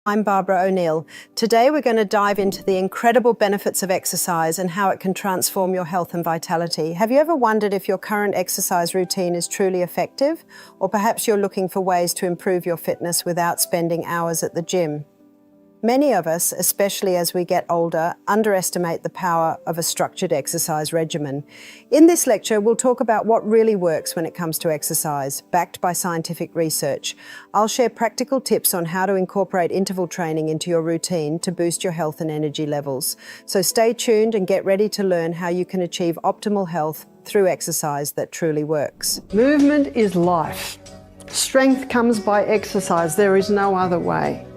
I'm Barbara O'Neill. Today we're going to dive into the incredible benefits of exercise and how it can transform your health and vitality. Have you ever wondered if your current exercise routine is truly effective? Or perhaps you're looking for ways to improve your fitness without spending hours at the gym? Many of us, especially as we get older, underestimate the power of a structured exercise regimen. In this lecture, we'll talk about what really works when it comes to exercise, backed by scientific research. I'll share practical tips on how to incorporate interval training into your routine to boost your health and energy levels. So stay tuned and get ready to learn how you can achieve optimal health through exercise that truly works. Movement is life. Strength comes by exercise. There is no other way.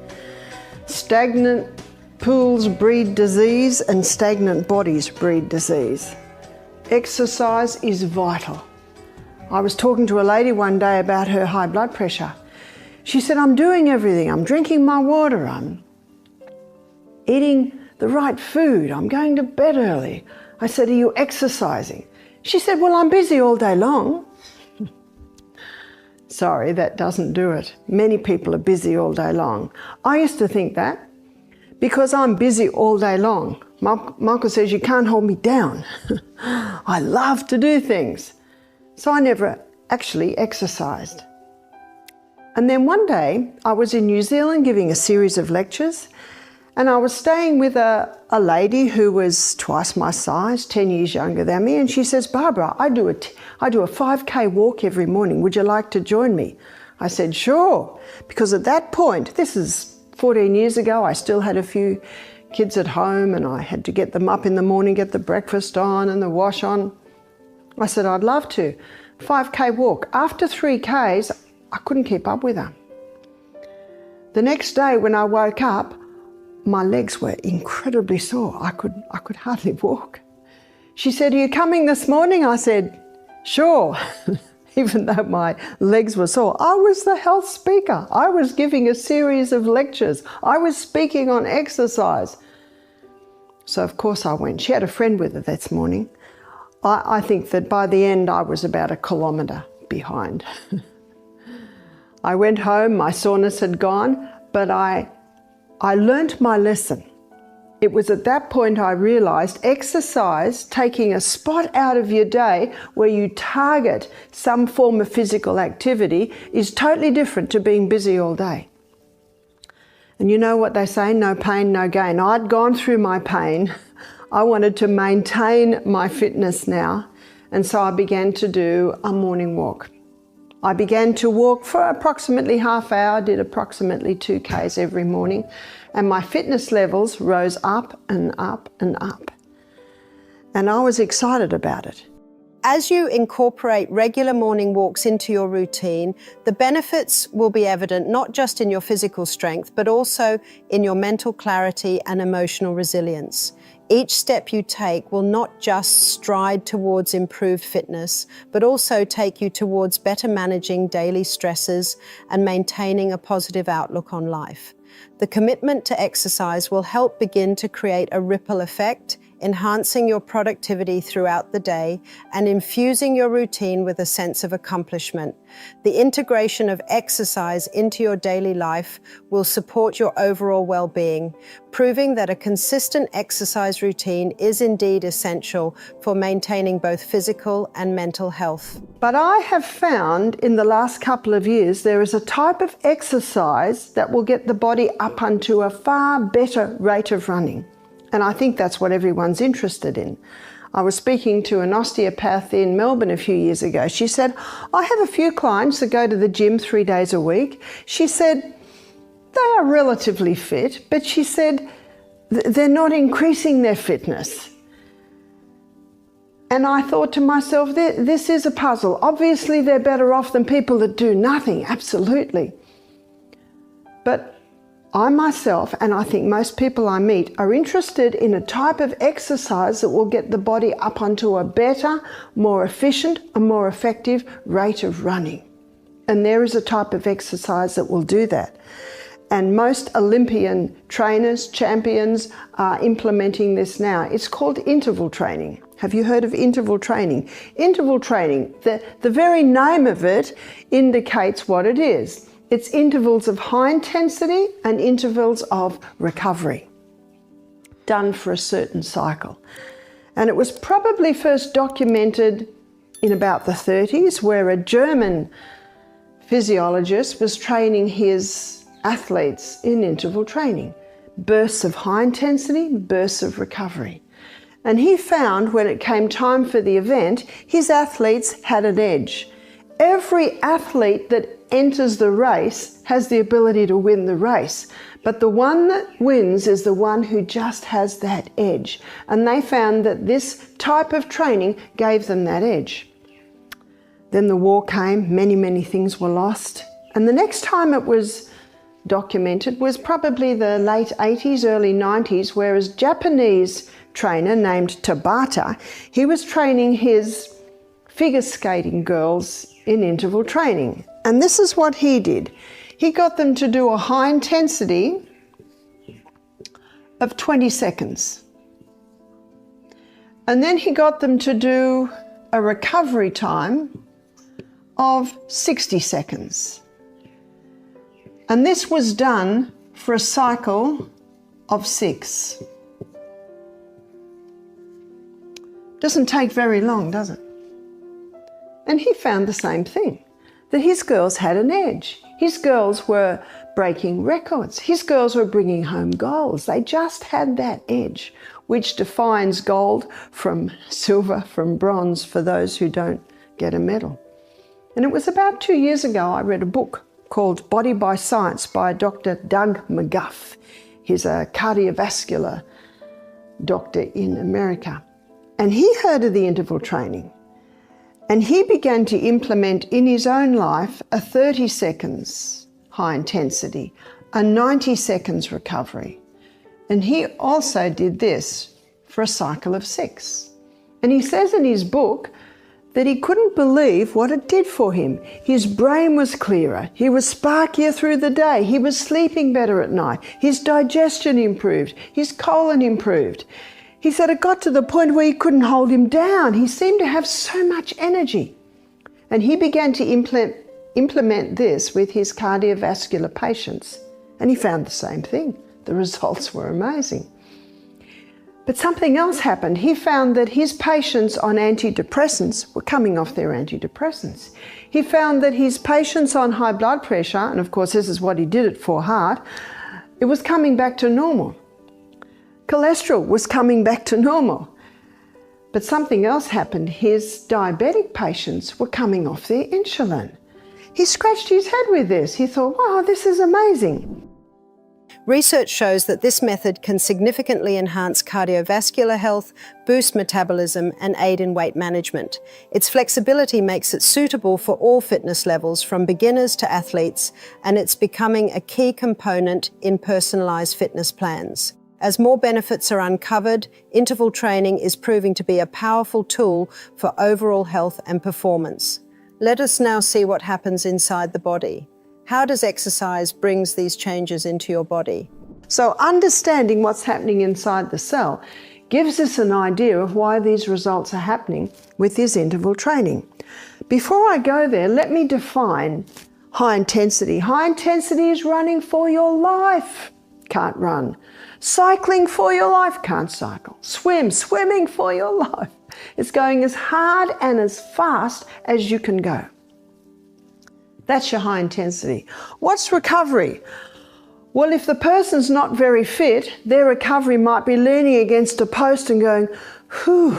Stagnant pools breed disease and stagnant bodies breed disease. Exercise is vital. I was talking to a lady one day about her high blood pressure. She said, I'm doing everything. I'm drinking my water. I'm eating the right food. I'm going to bed early. I said, are you exercising? She said, well, I'm busy all day long. Sorry, that doesn't do it. Many people are busy all day long. I used to think that because I'm busy all day long. Michael says, you can't hold me down. I love to do things. So I never actually exercised. And then one day I was in New Zealand giving a series of lectures, and I was staying with a lady who was twice my size, 10 years younger than me, and she says, Barbara, I do a 5K walk every morning. Would you like to join me? I said, sure, because at that point, this is 14 years ago, I still had a few kids at home and I had to get them up in the morning, get the breakfast on and the wash on. I said, I'd love to. 5K walk. After 3Ks, I couldn't keep up with her. The next day when I woke up, my legs were incredibly sore. I could hardly walk. She said, are you coming this morning? I said, sure. Even though my legs were sore. I was the health speaker. I was giving a series of lectures. I was speaking on exercise. So of course I went. She had a friend with her this morning. I think that by the end I was about 1 kilometre behind. I went home, my soreness had gone, but I learnt my lesson. It was at that point I realised exercise, taking a spot out of your day where you target some form of physical activity, is totally different to being busy all day. And you know what they say, no pain, no gain. I'd gone through my pain. I wanted to maintain my fitness now, and so I began to do a morning walk. I began to walk for approximately half hour, did approximately 2Ks every morning, and my fitness levels rose up and up and up. And I was excited about it. As you incorporate regular morning walks into your routine, the benefits will be evident not just in your physical strength, but also in your mental clarity and emotional resilience. Each step you take will not just stride towards improved fitness, but also take you towards better managing daily stresses and maintaining a positive outlook on life. The commitment to exercise will help begin to create a ripple effect, enhancing your productivity throughout the day and infusing your routine with a sense of accomplishment. The integration of exercise into your daily life will support your overall well-being, proving that a consistent exercise routine is indeed essential for maintaining both physical and mental health. But I have found in the last couple of years there is a type of exercise that will get the body up onto a far better rate of running. And I think that's what everyone's interested in. I was speaking to an osteopath in Melbourne a few years ago. She said, I have a few clients that go to the gym 3 days a week. She said, they are relatively fit, but she said, they're not increasing their fitness. And I thought to myself, this is a puzzle. Obviously, they're better off than people that do nothing, absolutely. But I myself, and I think most people I meet, are interested in a type of exercise that will get the body up onto a better, more efficient, and more effective rate of running. And there is a type of exercise that will do that. And most Olympian trainers, champions, are implementing this now. It's called interval training. Have you heard of interval training? Interval training, the very name of it indicates what it is. It's intervals of high intensity and intervals of recovery, done for a certain cycle. And it was probably first documented in about the 30s, where a German physiologist was training his athletes in interval training. Bursts of high intensity, bursts of recovery. And he found when it came time for the event, his athletes had an edge. Every athlete that enters the race has the ability to win the race, but the one that wins is the one who just has that edge. And they found that this type of training gave them that edge. Then the war came, many things were lost. And the next time it was documented was probably the late 80s, early 90s, where a Japanese trainer named Tabata, he was training his figure skating girls in interval training. And this is what he did. He got them to do a high intensity of 20 seconds. And then he got them to do a recovery time of 60 seconds. And this was done for a cycle of 6. Doesn't take very long, does it? And he found the same thing, that his girls had an edge. His girls were breaking records. His girls were bringing home goals. They just had that edge, which defines gold from silver, from bronze for those who don't get a medal. And it was about 2 years ago I read a book called Body by Science by Dr. Doug McGuff. He's a cardiovascular doctor in America. And he heard of the interval training. And he began to implement in his own life a 30 seconds high intensity, a 90 seconds recovery. And he also did this for a cycle of 6. And he says in his book that he couldn't believe what it did for him. His brain was clearer. He was sparkier through the day. He was sleeping better at night. His digestion improved. His colon improved. He said it got to the point where he couldn't hold him down. He seemed to have so much energy. And he began to implement this with his cardiovascular patients. And he found the same thing. The results were amazing. But something else happened. He found that his patients on antidepressants were coming off their antidepressants. He found that his patients on high blood pressure, and of course this is what he did it for heart, it was coming back to normal. Cholesterol was coming back to normal. But something else happened. His diabetic patients were coming off their insulin. He scratched his head with this. He thought, wow, this is amazing. Research shows that this method can significantly enhance cardiovascular health, boost metabolism, and aid in weight management. Its flexibility makes it suitable for all fitness levels, from beginners to athletes, and it's becoming a key component in personalized fitness plans. As more benefits are uncovered, interval training is proving to be a powerful tool for overall health and performance. Let us now see what happens inside the body. How does exercise bring these changes into your body? So understanding what's happening inside the cell gives us an idea of why these results are happening with this interval training. Before I go there, let me define high intensity. High intensity is running for your life. Can't run. Cycling for your life. Can't cycle. Swimming for your life. It's going as hard and as fast as you can go. That's your high intensity. What's recovery? Well, if the person's not very fit, their recovery might be leaning against a post and going, whew.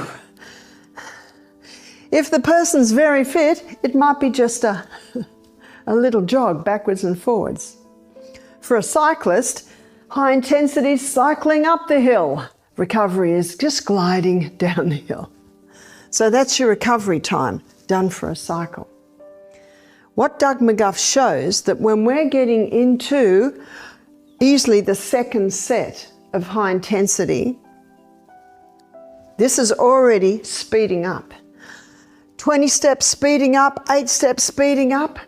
If the person's very fit, it might be just a little jog backwards and forwards. For a cyclist, high intensity is cycling up the hill. Recovery is just gliding down the hill. So that's your recovery time, done for a cycle. What Doug McGuff shows that when we're getting into easily the second set of high intensity, this is already speeding up. 20 steps speeding up, 8 steps speeding up.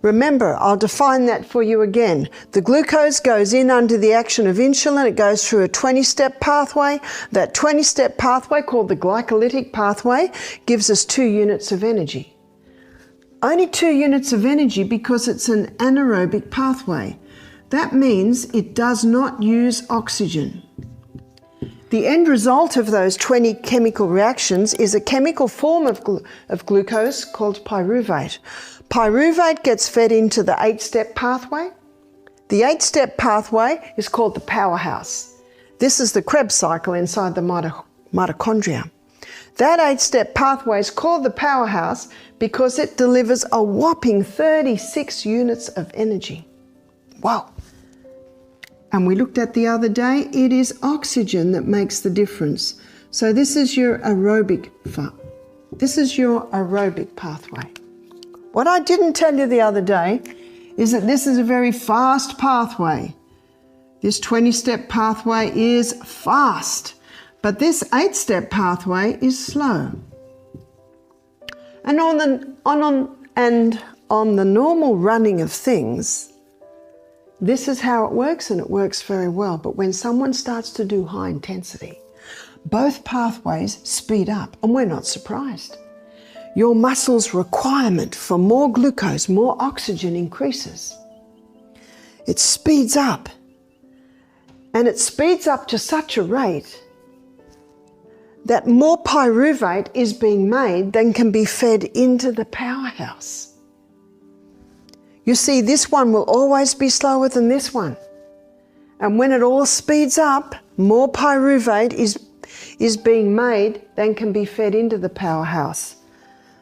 Remember, I'll define that for you again. The glucose goes in under the action of insulin. It goes through a 20-step pathway. That 20-step pathway, called the glycolytic pathway, gives us 2 units of energy. Only 2 units of energy because it's an anaerobic pathway. That means it does not use oxygen. The end result of those 20 chemical reactions is a chemical form of glucose called pyruvate. Pyruvate gets fed into the 8-step pathway. The 8-step pathway is called the powerhouse. This is the Krebs cycle inside the mitochondria. That 8-step pathway is called the powerhouse because it delivers a whopping 36 units of energy. Wow. And we looked at the other day, it is oxygen that makes the difference. So this is your aerobic pathway. What I didn't tell you the other day is that this is a very fast pathway. This 20-step pathway is fast, but this 8-step pathway is slow. And on the normal running of things, this is how it works, and it works very well. But when someone starts to do high intensity, both pathways speed up, and we're not surprised. Your muscle's requirement for more glucose, more oxygen increases. It speeds up, and it speeds up to such a rate that more pyruvate is being made than can be fed into the powerhouse. You see, this one will always be slower than this one. And when it all speeds up, more pyruvate is being made than can be fed into the powerhouse.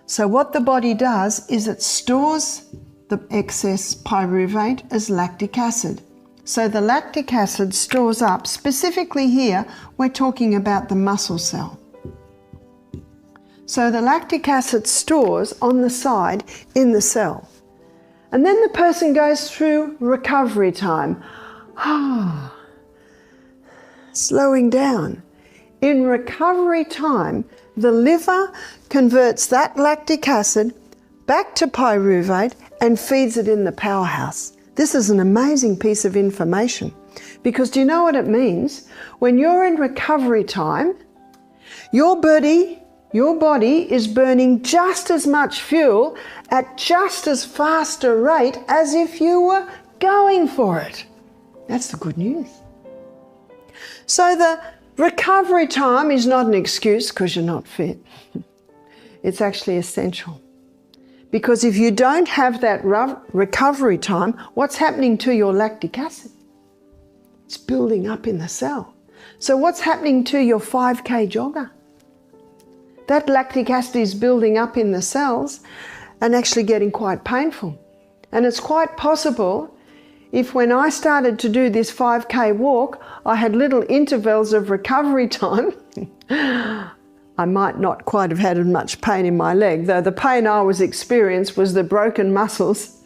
So what the body does is it stores the excess pyruvate as lactic acid. So the lactic acid stores up, specifically here, we're talking about the muscle cell. So the lactic acid stores on the side in the cell. And then the person goes through recovery time. Slowing down. In recovery time, the liver converts that lactic acid back to pyruvate and feeds it in the powerhouse. This is an amazing piece of information because do you know what it means? When you're in recovery time, your body is burning just as much fuel at just as fast a rate as if you were going for it. That's the good news. So the recovery time is not an excuse because you're not fit. It's actually essential. Because if you don't have that recovery time, what's happening to your lactic acid? It's building up in the cell. So what's happening to your 5K jogger? That lactic acid is building up in the cells and actually getting quite painful. And it's quite possible if when I started to do this 5K walk, I had little intervals of recovery time, I might not quite have had as much pain in my leg, though the pain I was experiencing was the broken muscles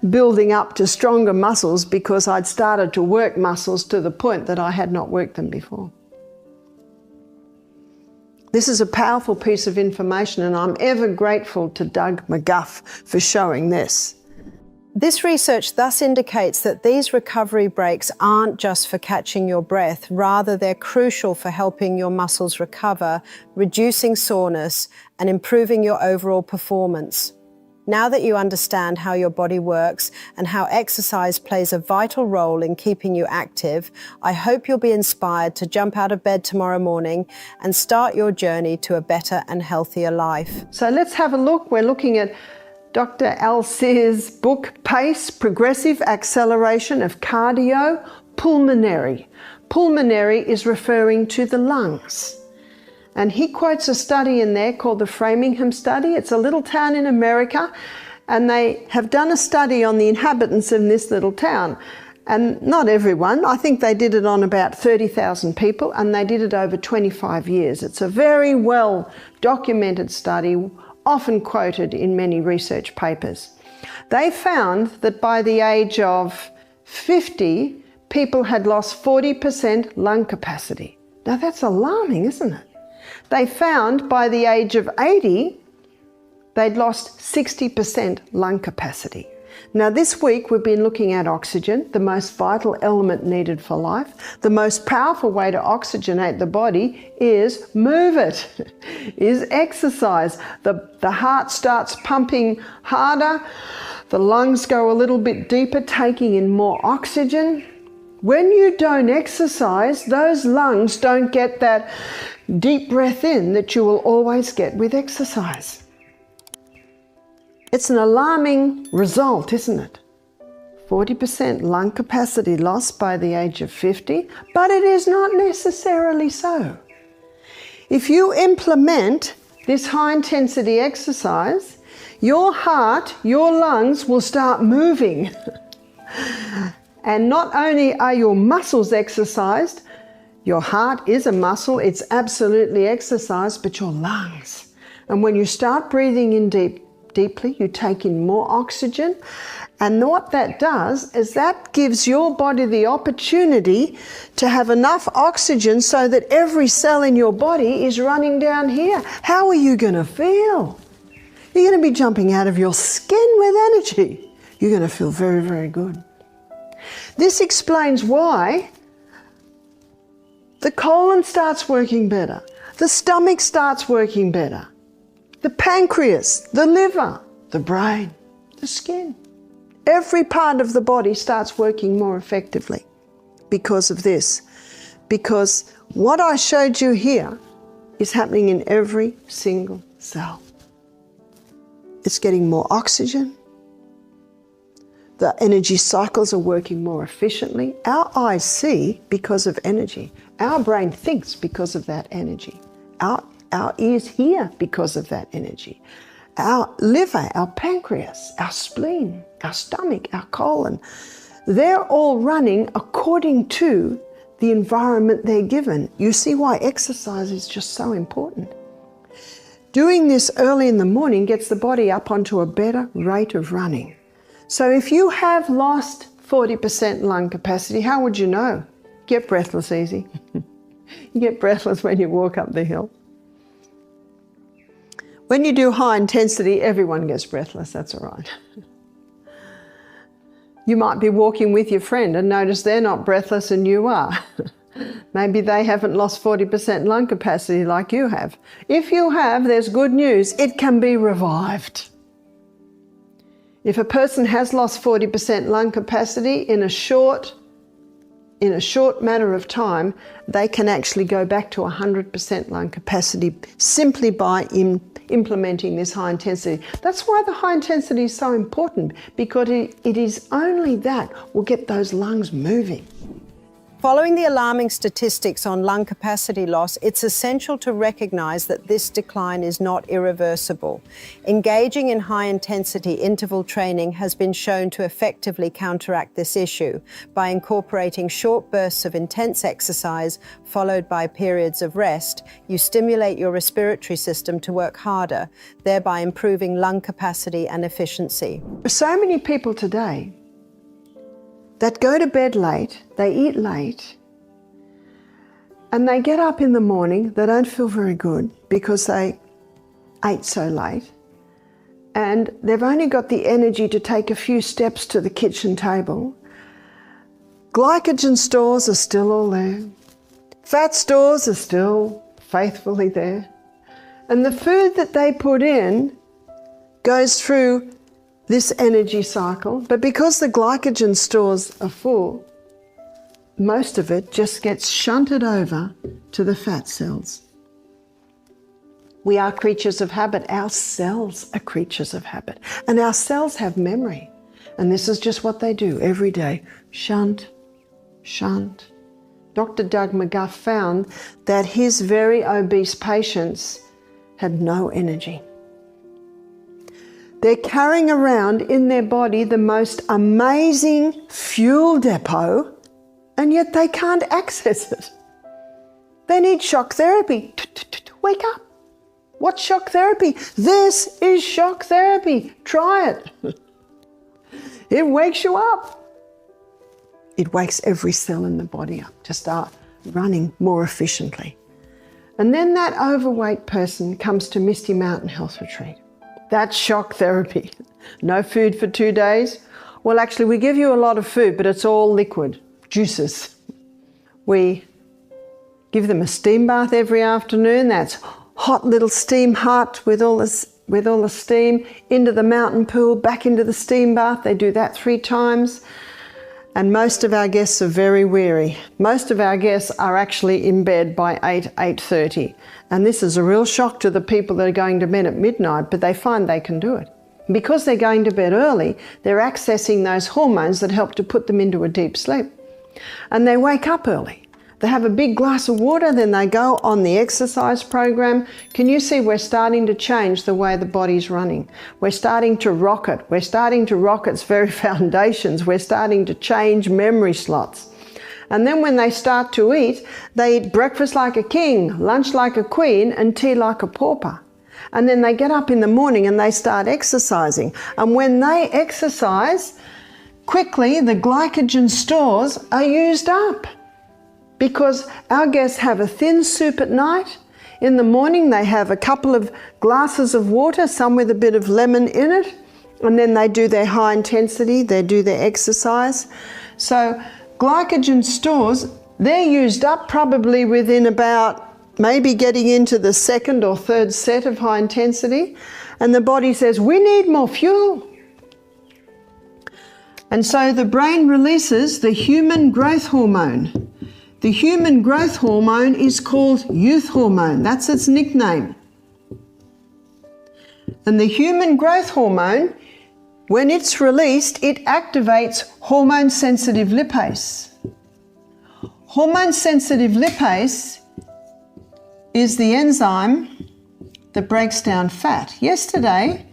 building up to stronger muscles because I'd started to work muscles to the point that I had not worked them before. This is a powerful piece of information, and I'm ever grateful to Doug McGuff for showing this. This research thus indicates that these recovery breaks aren't just for catching your breath, rather they're crucial for helping your muscles recover, reducing soreness, and improving your overall performance. Now that you understand how your body works and how exercise plays a vital role in keeping you active, I hope you'll be inspired to jump out of bed tomorrow morning and start your journey to a better and healthier life. So let's have a look. We're looking at Dr. Al Sear's book, Pace, Progressive Acceleration of Cardiopulmonary. Pulmonary is referring to the lungs. And he quotes a study in there called the Framingham study. It's a little town in America, and they have done a study on the inhabitants in this little town. And not everyone, I think they did it on about 30,000 people, and they did it over 25 years. It's a very well documented study, often quoted in many research papers. They found that by the age of 50, people had lost 40% lung capacity. Now that's alarming, isn't it? They found by the age of 80, they'd lost 60% lung capacity. Now this week we've been looking at oxygen, the most vital element needed for life. The most powerful way to oxygenate the body is move it, is exercise. The heart starts pumping harder, the lungs go a little bit deeper, taking in more oxygen. When you don't exercise, those lungs don't get that deep breath in that you will always get with exercise. It's an alarming result, isn't it? 40% lung capacity lost by the age of 50, but it is not necessarily so. If you implement this high-intensity exercise, your heart, your lungs will start moving. And not only are your muscles exercised, your heart is a muscle, it's absolutely exercised, but your lungs. And when you start breathing in deeply, you take in more oxygen, and what that does is that gives your body the opportunity to have enough oxygen so that every cell in your body is running down here. How are you going to feel? You're going to be jumping out of your skin with energy. You're going to feel very, very good. This explains why the colon starts working better, the stomach starts working better, the pancreas, the liver, the brain, the skin. Every part of the body starts working more effectively because of this. Because what I showed you here is happening in every single cell. It's getting more oxygen. The energy cycles are working more efficiently. Our eyes see because of energy. Our brain thinks because of that energy. Our ears hear because of that energy. Our liver, our pancreas, our spleen, our stomach, our colon, they're all running according to the environment they're given. You see why exercise is just so important. Doing this early in the morning gets the body up onto a better rate of running. So if you have lost 40% lung capacity, how would you know? Get breathless easy. You get breathless when you walk up the hill. When you do high intensity, everyone gets breathless, that's all right. You might be walking with your friend and notice they're not breathless and you are. Maybe they haven't lost 40% lung capacity like you have. If you have, there's good news, it can be revived. If a person has lost 40% lung capacity in a short matter of time, they can actually go back to 100% lung capacity simply by implementing this high intensity. That's why the high intensity is so important, because it is only that will get those lungs moving. Following the alarming statistics on lung capacity loss, it's essential to recognize that this decline is not irreversible. Engaging in high-intensity interval training has been shown to effectively counteract this issue by incorporating short bursts of intense exercise followed by periods of rest. You stimulate your respiratory system to work harder, thereby improving lung capacity and efficiency. So many people today that go to bed late, they eat late, and they get up in the morning, they don't feel very good because they ate so late, and they've only got the energy to take a few steps to the kitchen table. Glycogen stores are still all there. Fat stores are still faithfully there. And the food that they put in goes through this energy cycle, but because the glycogen stores are full, most of it just gets shunted over to the fat cells. We are creatures of habit. Our cells are creatures of habit. And our cells have memory. And this is just what they do every day. Shunt, shunt. Dr. Doug McGuff found that his very obese patients had no energy. They're carrying around in their body the most amazing fuel depot, and yet they can't access it. They need shock therapy. Wake up. What's shock therapy? This is shock therapy. Try it. It wakes you up. It wakes every cell in the body up to start running more efficiently. And then that overweight person comes to Misty Mountain Health Retreat. That's shock therapy. No food for 2 days. Well, actually, we give you a lot of food, but it's all liquid, juices. We give them a steam bath every afternoon. That's hot little steam hut with all the steam, into the mountain pool, back into the steam bath. They do that 3 times. And most of our guests are very weary. Most of our guests are actually in bed by 8:30. And this is a real shock to the people that are going to bed at midnight, but they find they can do it. Because they're going to bed early, they're accessing those hormones that help to put them into a deep sleep. And they wake up early. They have a big glass of water, then they go on the exercise program. Can you see we're starting to change the way the body's running? We're starting to rock it. We're starting to rock its very foundations. We're starting to change memory slots. And then when they start to eat, they eat breakfast like a king, lunch like a queen, and tea like a pauper. And then they get up in the morning and they start exercising. And when they exercise, quickly the glycogen stores are used up. Because our guests have a thin soup at night. In the morning they have a couple of glasses of water, some with a bit of lemon in it, and then they do their high intensity, they do their exercise. So glycogen stores, they're used up probably within about maybe getting into the 2nd or 3rd set of high intensity, and the body says, we need more fuel. And so the brain releases the human growth hormone. The human growth hormone is called youth hormone. That's its nickname. And the human growth hormone, when it's released, it activates hormone-sensitive lipase. Hormone-sensitive lipase is the enzyme that breaks down fat. Yesterday,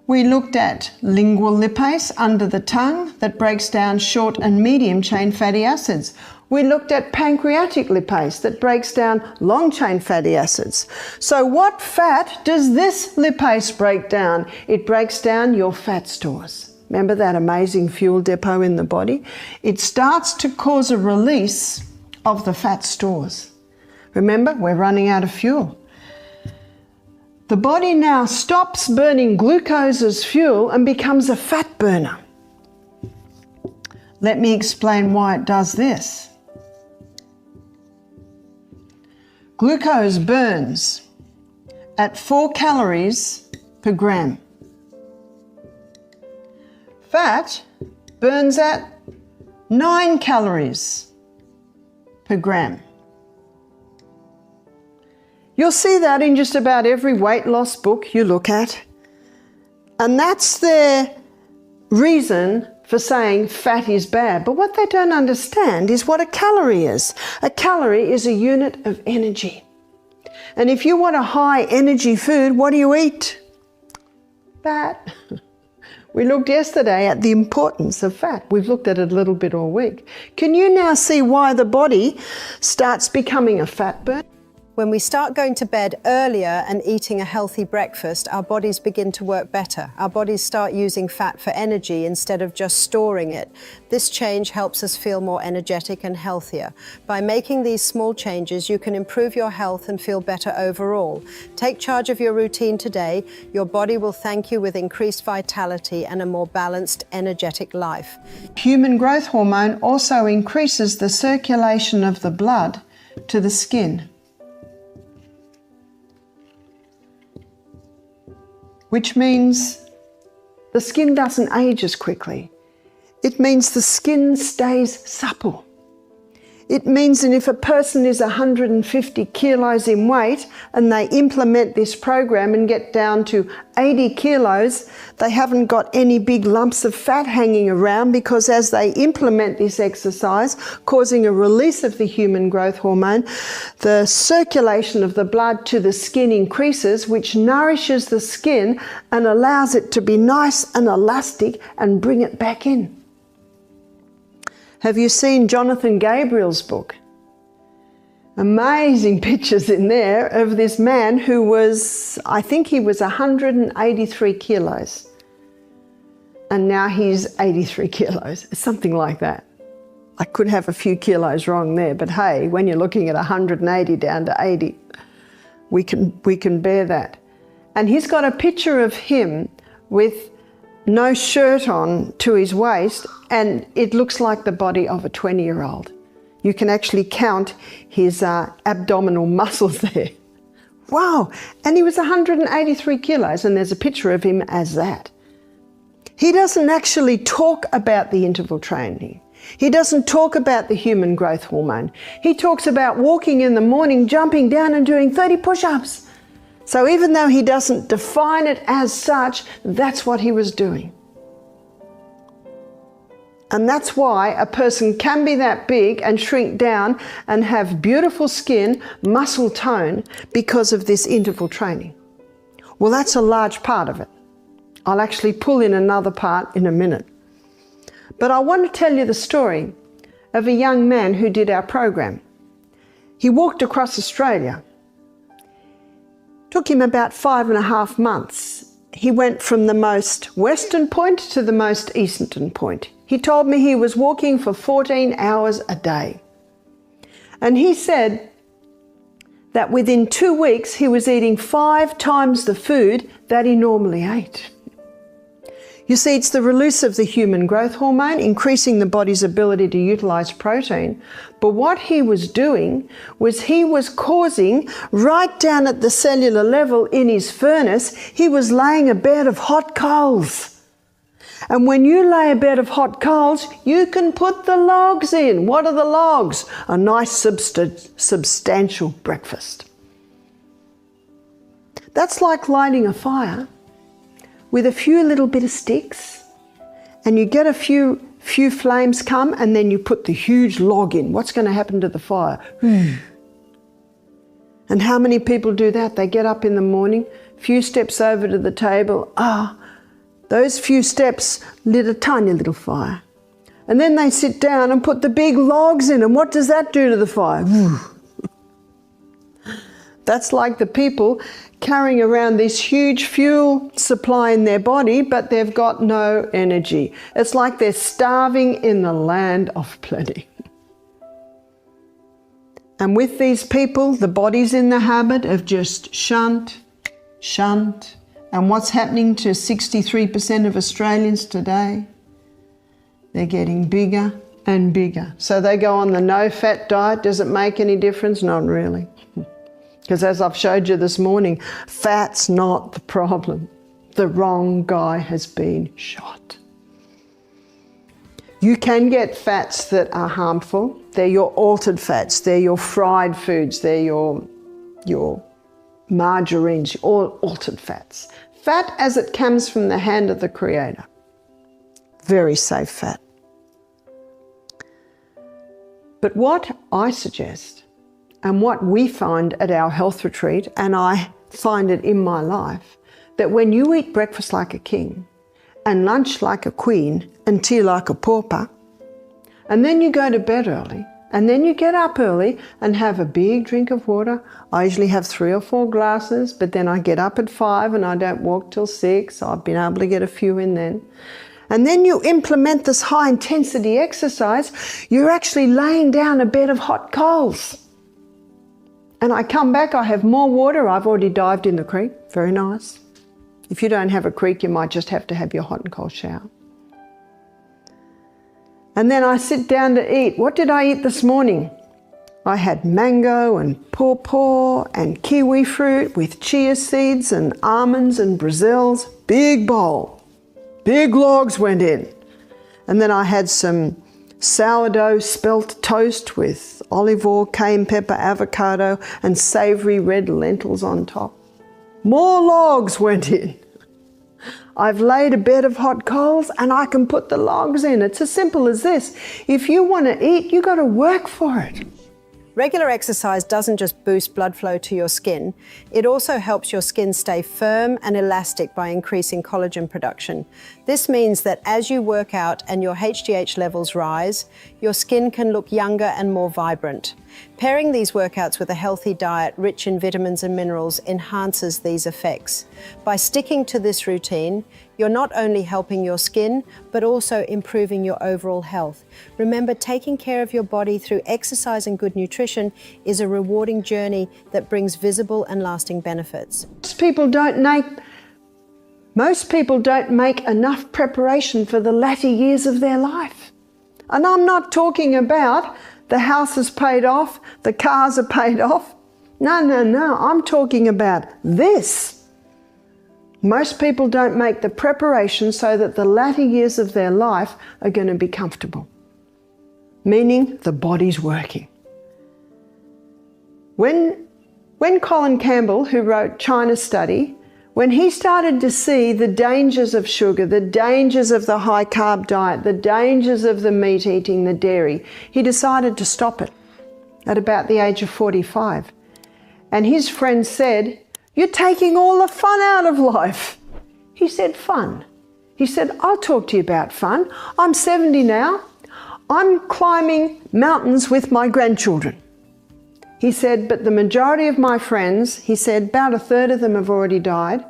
we looked at lingual lipase under the tongue that breaks down short and medium chain fatty acids. We looked at pancreatic lipase that breaks down long chain fatty acids. So what fat does this lipase break down? It breaks down your fat stores. Remember that amazing fuel depot in the body? It starts to cause a release of the fat stores. Remember, we're running out of fuel. The body now stops burning glucose as fuel and becomes a fat burner. Let me explain why it does this. Glucose burns at 4 calories per gram. Fat burns at 9 calories per gram. You'll see that in just about every weight loss book you look at. And that's their reason for saying fat is bad. But what they don't understand is what a calorie is. A calorie is a unit of energy. And if you want a high energy food, what do you eat? Fat. We looked yesterday at the importance of fat. We've looked at it a little bit all week. Can you now see why the body starts becoming a fat burner? When we start going to bed earlier and eating a healthy breakfast, our bodies begin to work better. Our bodies start using fat for energy instead of just storing it. This change helps us feel more energetic and healthier. By making these small changes, you can improve your health and feel better overall. Take charge of your routine today. Your body will thank you with increased vitality and a more balanced, energetic life. Human growth hormone also increases the circulation of the blood to the skin, which means the skin doesn't age as quickly. It means the skin stays supple. It means that if a person is 150 kilos in weight and they implement this program and get down to 80 kilos, they haven't got any big lumps of fat hanging around, because as they implement this exercise, causing a release of the human growth hormone, the circulation of the blood to the skin increases, which nourishes the skin and allows it to be nice and elastic and bring it back in. Have you seen Jonathan Gabriel's book? Amazing pictures in there of this man who was, I think he was 183 kilos. And now he's 83 kilos, something like that. I could have a few kilos wrong there, but hey, when you're looking at 180 down to 80, we can bear that. And he's got a picture of him with no shirt on to his waist, and it looks like the body of a 20-year-old. You can actually count his abdominal muscles there. Wow, and he was 183 kilos, and there's a picture of him as that. He doesn't actually talk about the interval training. He doesn't talk about the human growth hormone. He talks about walking in the morning, jumping down and doing 30 push-ups. So even though he doesn't define it as such, that's what he was doing. And that's why a person can be that big and shrink down and have beautiful skin, muscle tone, because of this interval training. Well, that's a large part of it. I'll actually pull in another part in a minute. But I want to tell you the story of a young man who did our program. He walked across Australia. Took him about 5.5 months. He went from the most western point to the most eastern point. He told me he was walking for 14 hours a day. And he said that within 2 weeks he was eating 5 times the food that he normally ate. You see, it's the release of the human growth hormone, increasing the body's ability to utilize protein. But what he was doing was he was causing, right down at the cellular level in his furnace, he was laying a bed of hot coals. And when you lay a bed of hot coals, you can put the logs in. What are the logs? A nice substantial breakfast. That's like lighting a fire with a few little bit of sticks, and you get a few flames come, and then you put the huge log in. What's going to happen to the fire? And how many people do that? They get up in the morning, few steps over to the table. Those few steps lit a tiny little fire. And then they sit down and put the big logs in, and what does that do to the fire? That's like the people carrying around this huge fuel supply in their body, but they've got no energy. It's like they're starving in the land of plenty. And with these people, the body's in the habit of just shunt. And what's happening to 63% of Australians today? They're getting bigger and bigger. So they go on the no-fat diet. Does it make any difference? Not really. Because as I've showed you this morning, fat's not the problem. The wrong guy has been shot. You can get fats that are harmful. They're your altered fats. They're your fried foods. They're your margarines, all altered fats. Fat as it comes from the hand of the Creator. Very safe fat. But what I suggest, and what we find at our health retreat, and I find it in my life, that when you eat breakfast like a king, and lunch like a queen, and tea like a pauper, and then you go to bed early, and then you get up early and have a big drink of water. I usually have 3 or 4 glasses, but then I get up at 5 and I don't walk till 6, so I've been able to get a few in then. And then you implement this high intensity exercise, you're actually laying down a bed of hot coals. And I come back, I have more water. I've already dived in the creek. Very nice. If you don't have a creek, you might just have to have your hot and cold shower. And then I sit down to eat. What did I eat this morning? I had mango and pawpaw and kiwi fruit with chia seeds and almonds and Brazils. Big bowl. Big logs went in. And then I had some sourdough spelt toast with olive oil, cayenne pepper, avocado, and savoury red lentils on top. More logs went in. I've laid a bed of hot coals and I can put the logs in. It's as simple as this. If you want to eat, you got to work for it. Regular exercise doesn't just boost blood flow to your skin, it also helps your skin stay firm and elastic by increasing collagen production. This means that as you work out and your HGH levels rise, your skin can look younger and more vibrant. Pairing these workouts with a healthy diet rich in vitamins and minerals enhances these effects. By sticking to this routine, you're not only helping your skin, but also improving your overall health. Remember, taking care of your body through exercise and good nutrition is a rewarding journey that brings visible and lasting benefits. People don't Most people don't make enough preparation for the latter years of their life. And I'm not talking about the house is paid off, the cars are paid off. No. I'm talking about this. Most people don't make the preparation so that the latter years of their life are going to be comfortable, meaning the body's working. When Colin Campbell, who wrote China Study, when he started to see the dangers of sugar, the dangers of the high carb diet, the dangers of the meat eating, the dairy, he decided to stop it at about the age of 45. And his friend said, "You're taking all the fun out of life." He said, "Fun?" He said, "I'll talk to you about fun. I'm 70 now. I'm climbing mountains with my grandchildren." He said, "But the majority of my friends," he said, "about a third of them have already died,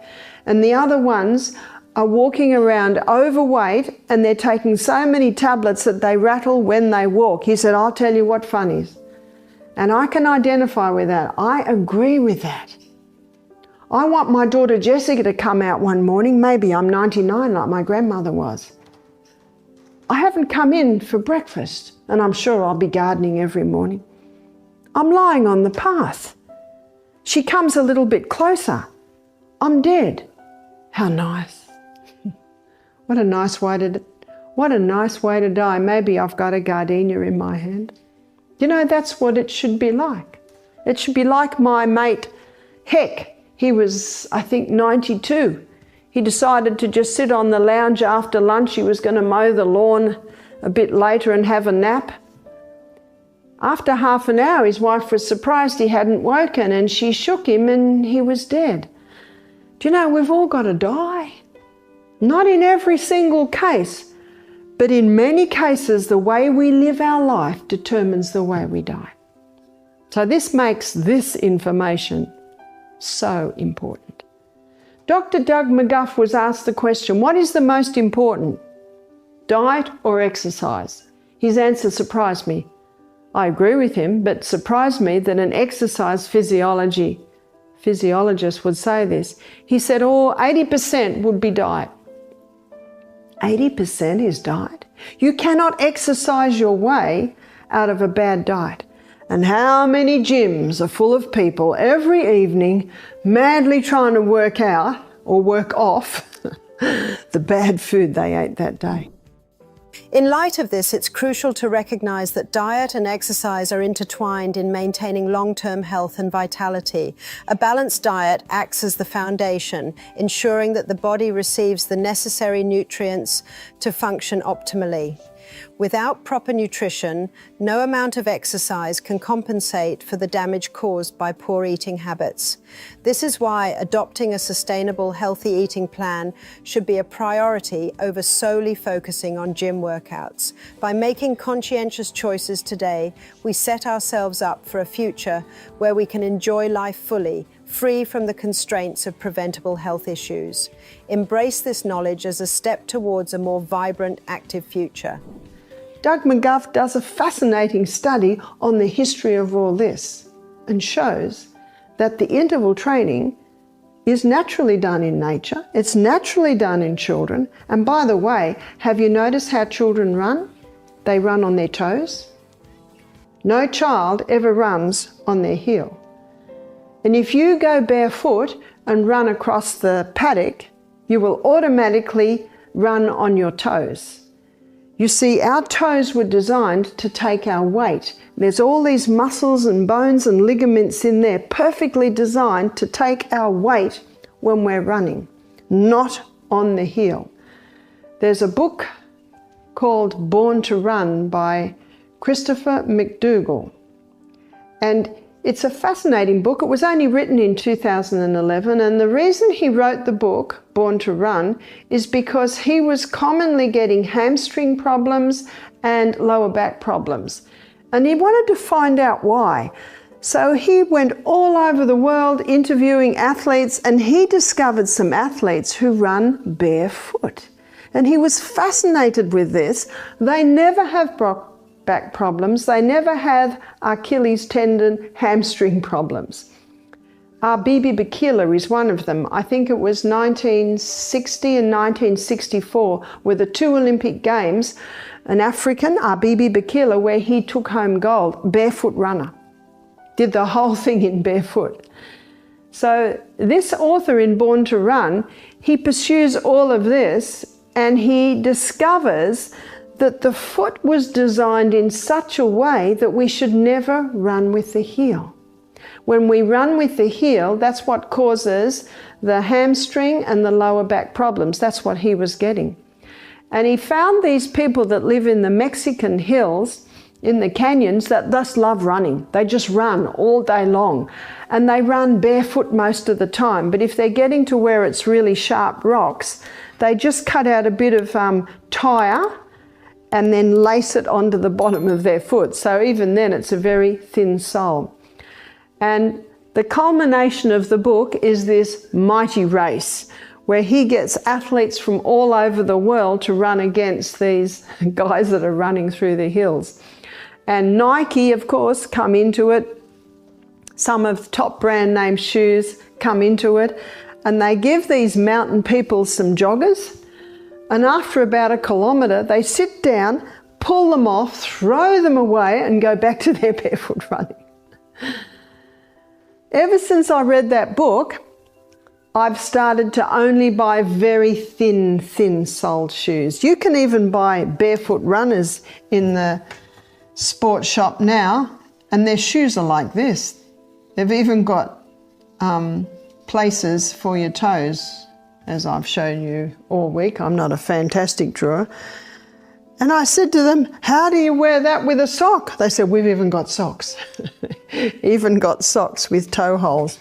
and the other ones are walking around overweight and they're taking so many tablets that they rattle when they walk." He said, "I'll tell you what fun is." And I can identify with that. I agree with that. I want my daughter Jessica to come out one morning. Maybe I'm 99 like my grandmother was. I haven't come in for breakfast, and I'm sure I'll be gardening every morning. I'm lying on the path. She comes a little bit closer. I'm dead. How nice. What a nice way to die. Maybe I've got a gardenia in my hand. You know, that's what it should be like. It should be like my mate Heck. He was, I think, 92. He decided to just sit on the lounge after lunch. He was going to mow the lawn a bit later and have a nap. After half an hour, his wife was surprised he hadn't woken, and she shook him and he was dead. Do you know, we've all got to die. Not in every single case, but in many cases, the way we live our life determines the way we die. So this makes this information so important. Dr. Doug McGuff was asked the question, what is the most important, diet or exercise? His answer surprised me. I agree with him, but surprised me that an exercise physiologist would say this. He said, 80% would be diet. 80% is diet. You cannot exercise your way out of a bad diet. And how many gyms are full of people every evening madly trying to work out or work off the bad food they ate that day. In light of this, it's crucial to recognize that diet and exercise are intertwined in maintaining long-term health and vitality. A balanced diet acts as the foundation, ensuring that the body receives the necessary nutrients to function optimally. Without proper nutrition, no amount of exercise can compensate for the damage caused by poor eating habits. This is why adopting a sustainable, healthy eating plan should be a priority over solely focusing on gym workouts. By making conscientious choices today, we set ourselves up for a future where we can enjoy life fully, free from the constraints of preventable health issues. Embrace this knowledge as a step towards a more vibrant, active future. Doug McGuff does a fascinating study on the history of all this and shows that the interval training is naturally done in nature, it's naturally done in children, and by the way, have you noticed how children run? They run on their toes. No child ever runs on their heel. And if you go barefoot and run across the paddock, you will automatically run on your toes. You see, our toes were designed to take our weight. There's all these muscles and bones and ligaments in there perfectly designed to take our weight when we're running, not on the heel. There's a book called Born to Run by Christopher McDougall, and it's a fascinating book. It was only written in 2011, and the reason he wrote the book, Born to Run, is because he was commonly getting hamstring problems and lower back problems. And he wanted to find out why. So he went all over the world interviewing athletes, and he discovered some athletes who run barefoot. And he was fascinated with this. They never have back problems. They never have Achilles tendon, hamstring problems. Bibi Bikila is one of them. I think it was 1960 and 1964 were the two Olympic Games, an African, Bibi Bikila, where he took home gold, barefoot runner. Did the whole thing in barefoot. So this author in Born to Run, he pursues all of this and he discovers that the foot was designed in such a way that we should never run with the heel. When we run with the heel, that's what causes the hamstring and the lower back problems. That's what he was getting. And he found these people that live in the Mexican hills, in the canyons, that just love running. They just run all day long. And they run barefoot most of the time. But if they're getting to where it's really sharp rocks, they just cut out a bit of tire and then lace it onto the bottom of their foot. So even then it's a very thin sole. And the culmination of the book is this mighty race where he gets athletes from all over the world to run against these guys that are running through the hills. And Nike, of course, come into it. Some of the top brand name shoes come into it. And they give these mountain people some joggers. And after about a kilometre, they sit down, pull them off, throw them away and go back to their barefoot running. Ever since I read that book, I've started to only buy very thin-soled shoes. You can even buy barefoot runners in the sports shop now, and their shoes are like this. They've even got places for your toes, as I've shown you all week. I'm not a fantastic drawer. And I said to them, how do you wear that with a sock? They said, we've even got socks. Even got socks with toe holes.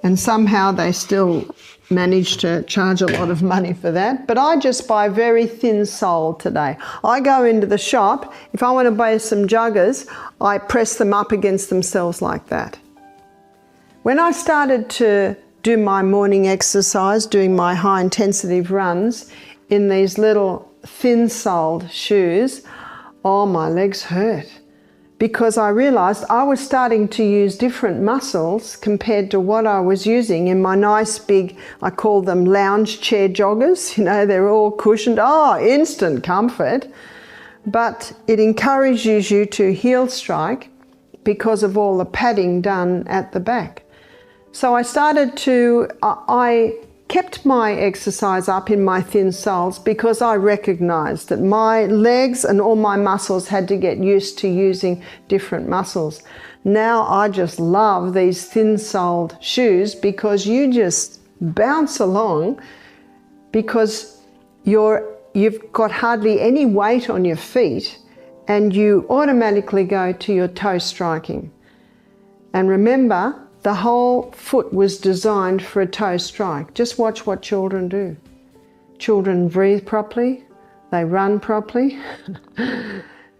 And somehow they still manage to charge a lot of money for that. But I just buy very thin sole today. I go into the shop, if I want to buy some joggers, I press them up against themselves like that. When I started to do my morning exercise, doing my high intensity runs in these little thin-soled shoes, oh, my legs hurt. Because I realised I was starting to use different muscles compared to what I was using in my nice big, I call them lounge chair joggers. You know, they're all cushioned. Oh, instant comfort. But it encourages you to heel strike because of all the padding done at the back. So I kept my exercise up in my thin soles because I recognised that my legs and all my muscles had to get used to using different muscles. Now I just love these thin-soled shoes because you just bounce along because you've got hardly any weight on your feet and you automatically go to your toe striking. And remember, the whole foot was designed for a toe strike. Just watch what children do. Children breathe properly, they run properly.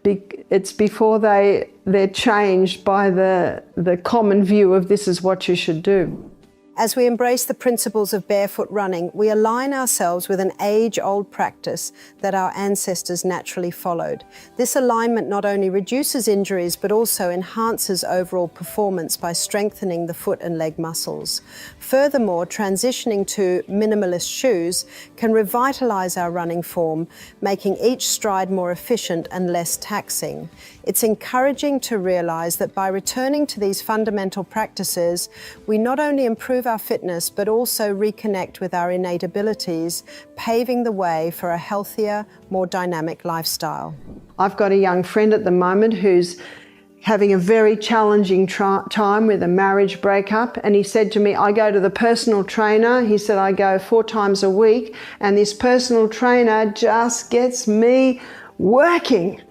It's before they're changed by the common view of this is what you should do. As we embrace the principles of barefoot running, we align ourselves with an age-old practice that our ancestors naturally followed. This alignment not only reduces injuries, but also enhances overall performance by strengthening the foot and leg muscles. Furthermore, transitioning to minimalist shoes can revitalize our running form, making each stride more efficient and less taxing. It's encouraging to realize that by returning to these fundamental practices, we not only improve our fitness, but also reconnect with our innate abilities, paving the way for a healthier, more dynamic lifestyle. I've got a young friend at the moment who's having a very challenging time with a marriage breakup, and he said to me, I go to the personal trainer. He said, I go 4 times a week, and this personal trainer just gets me working.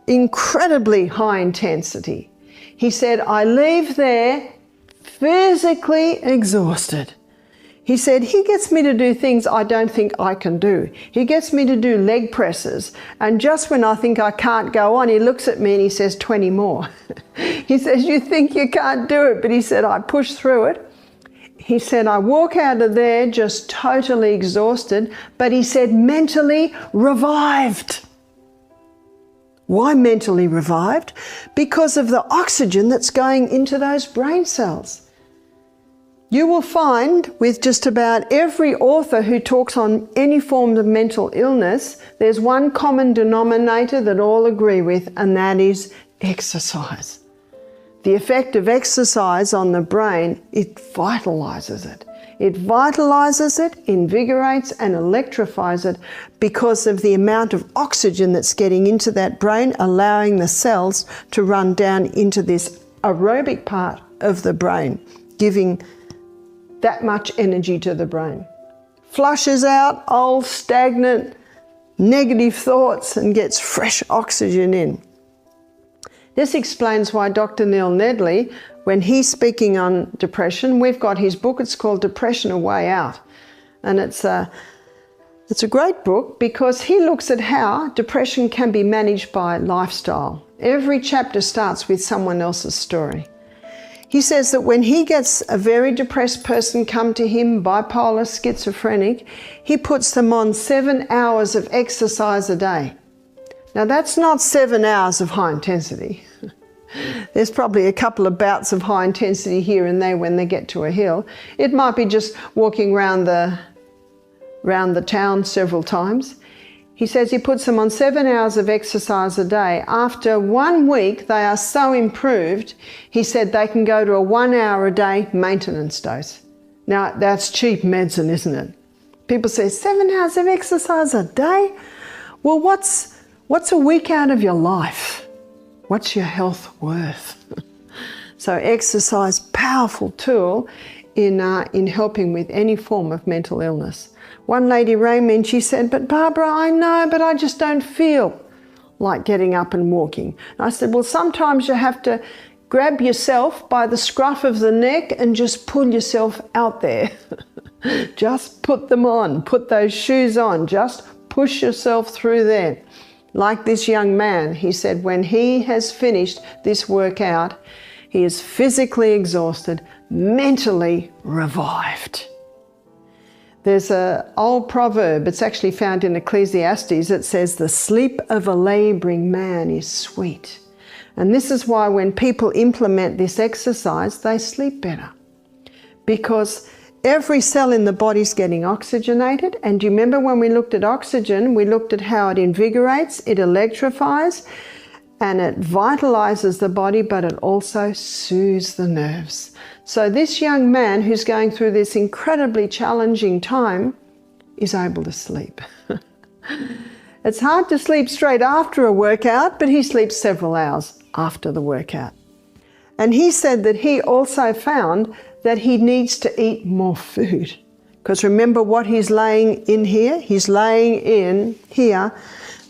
Incredibly high intensity. He said, I leave there physically exhausted. He said, he gets me to do things I don't think I can do. He gets me to do leg presses. And just when I think I can't go on, he looks at me and he says, 20 more. He says, you think you can't do it, but he said, I push through it. He said, I walk out of there just totally exhausted, but he said, mentally revived. Why mentally revived? Because of the oxygen that's going into those brain cells. You will find with just about every author who talks on any form of mental illness, there's one common denominator that all agree with, and that is exercise. The effect of exercise on the brain, it vitalizes it. It vitalizes it, invigorates and electrifies it because of the amount of oxygen that's getting into that brain, allowing the cells to run down into this aerobic part of the brain, giving that much energy to the brain. Flushes out old, stagnant, negative thoughts and gets fresh oxygen in. This explains why Dr. Neil Nedley, when he's speaking on depression, we've got his book, it's called Depression: A Way Out. And it's a great book because he looks at how depression can be managed by lifestyle. Every chapter starts with someone else's story. He says that when he gets a very depressed person come to him, bipolar, schizophrenic, he puts them on 7 hours of exercise a day. Now that's not 7 hours of high intensity. There's probably a couple of bouts of high intensity here and there when they get to a hill. It might be just walking round the town several times. He says he puts them on 7 hours of exercise a day. After 1 week, they are so improved, he said they can go to a 1 hour a day maintenance dose. Now, that's cheap medicine, isn't it? People say, 7 hours of exercise a day? Well, what's a week out of your life? What's your health worth? So exercise, powerful tool in helping with any form of mental illness. One lady rang me and she said, but Barbara, I know, but I just don't feel like getting up and walking. And I said, well, sometimes you have to grab yourself by the scruff of the neck and just pull yourself out there. Just put them on, put those shoes on, just push yourself through there. Like this young man, he said, when he has finished this workout, he is physically exhausted, mentally revived. There's an old proverb, it's actually found in Ecclesiastes, that says, the sleep of a labouring man is sweet. And this is why when people implement this exercise, they sleep better. Because every cell in the body's getting oxygenated. And do you remember when we looked at oxygen, we looked at how it invigorates, it electrifies, and it vitalizes the body, but it also soothes the nerves. So this young man who's going through this incredibly challenging time is able to sleep. It's hard to sleep straight after a workout, but he sleeps several hours after the workout. And he said that he also found that he needs to eat more food. Because remember what he's laying in here? He's laying in here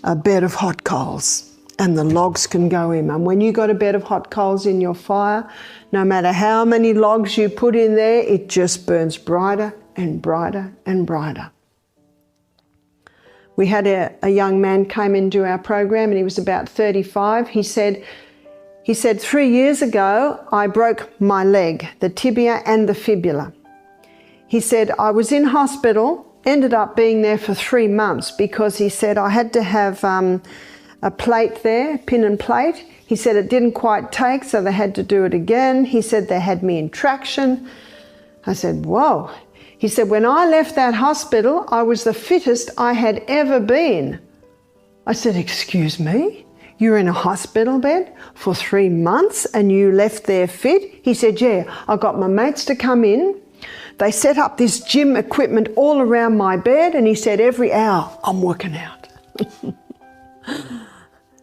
a bed of hot coals. And the logs can go in. And when you got a bed of hot coals in your fire, no matter how many logs you put in there, it just burns brighter and brighter and brighter. We had a young man came into our program and he was about 35. He said 3 years ago, I broke my leg, the tibia and the fibula. He said, I was in hospital, ended up being there for 3 months because he said I had to have a plate there, pin and plate. He said it didn't quite take, so they had to do it again. He said they had me in traction. I said, whoa. He said, when I left that hospital, I was the fittest I had ever been. I said, excuse me? You're in a hospital bed for 3 months and you left there fit? He said, yeah, I got my mates to come in. They set up this gym equipment all around my bed and he said, every hour I'm working out.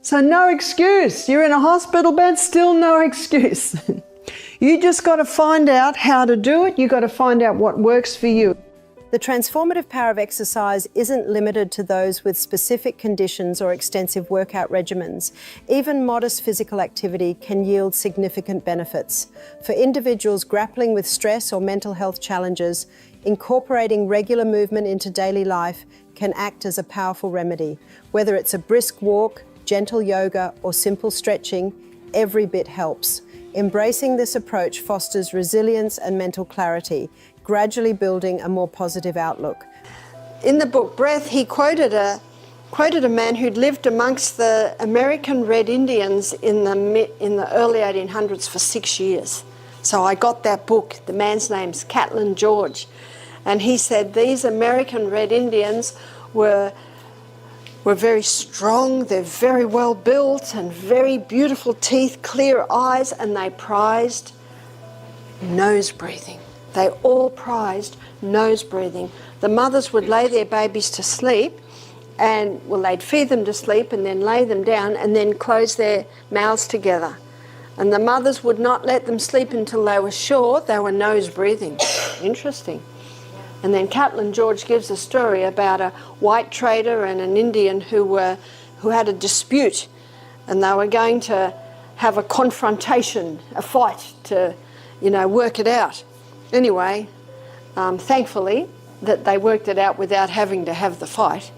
So no excuse. You're in a hospital bed, still no excuse. You just got to find out how to do it. You got to find out what works for you. The transformative power of exercise isn't limited to those with specific conditions or extensive workout regimens. Even modest physical activity can yield significant benefits. For individuals grappling with stress or mental health challenges, incorporating regular movement into daily life can act as a powerful remedy. Whether it's a brisk walk, gentle yoga, or simple stretching, every bit helps. Embracing this approach fosters resilience and mental clarity, gradually building a more positive outlook. In the book Breath, he quoted a man who'd lived amongst the American Red Indians in the early 1800s for 6 years. So I got that book. The man's name's Catlin George. And he said these American Red Indians were very strong, they're very well built and very beautiful teeth, clear eyes, and they prized nose breathing. They all prized nose breathing. The mothers would lay their babies to sleep and, well, they'd feed them to sleep and then lay them down and then close their mouths together. And the mothers would not let them sleep until they were sure they were nose breathing. Interesting. And then Catlin George gives a story about a white trader and an Indian who had a dispute, and they were going to have a confrontation, a fight to, work it out. Anyway, thankfully that they worked it out without having to have the fight.